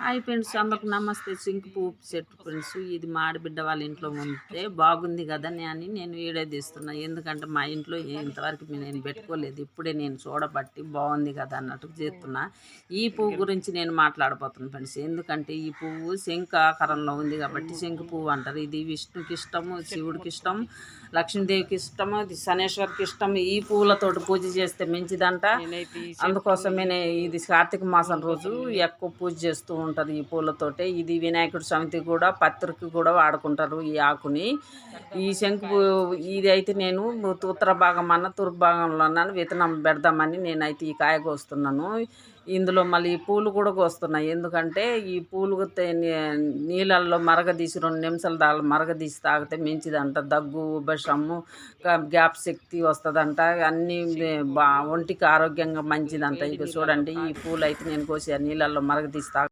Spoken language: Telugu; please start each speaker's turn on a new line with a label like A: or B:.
A: హాయ్ ఫ్రెండ్స్, అందరికి నమస్తే. సింక్ పువ్వు చెట్టు ఫ్రెండ్స్, ఇది మా ఆడబిడ్డ వాళ్ళ ఇంట్లో ఉంటే బాగుంది కదా అని నేను వీడియో తీస్తున్నా. ఎందుకంటే మా ఇంట్లో ఇంతవరకు నేను పెట్టుకోలేదు, ఇప్పుడే నేను చూడబట్టి బాగుంది కదా అన్నట్టు చేస్తున్నా. ఈ పువ్వు గురించి నేను మాట్లాడబోతున్నాను ఫ్రెండ్స్. ఎందుకంటే ఈ పువ్వు శంఖ ఆకారంలో ఉంది కాబట్టి శంఖ పువ్వు అంటారు. ఇది విష్ణుకి ఇష్టము, శివుడికి ఇష్టం, లక్ష్మీదేవికి ఇష్టము, శనేశ్వరికి ఇష్టం. ఈ పువ్వులతోటి పూజ చేస్తే మంచిదంట. అందుకోసమే ఇది కార్తీక మాసం రోజు ఎక్కువ పూజ చేస్తూ ఉంటుంది ఈ పూలతోటే. ఇది వినాయకుడి సమితి కూడా పత్రికి కూడా వాడుకుంటారు ఈ ఆకుని. ఈ శంకు ఇది అయితే నేను ఉత్తర భాగం తూర్పు భాగంలో విత్తనం పెడదామని నేనైతే ఈ కాయ కోస్తున్నాను. ఇందులో మళ్ళీ పూలు కూడా కోస్తున్నాయి. ఎందుకంటే ఈ పూలు నీళ్ళల్లో మరగదీసి 2 నిమిషాల దాకా మరగదీసి తాగితే మంచిదంట. దగ్గు, ఉపశము, గ్యాప్ శక్తి వస్తుందంట. అన్నీ ఒంటికి ఆరోగ్యంగా మంచిదంట. ఇక చూడండి, ఈ పూలు అయితే నేను కోసి నీళ్ళల్లో మరగదీసి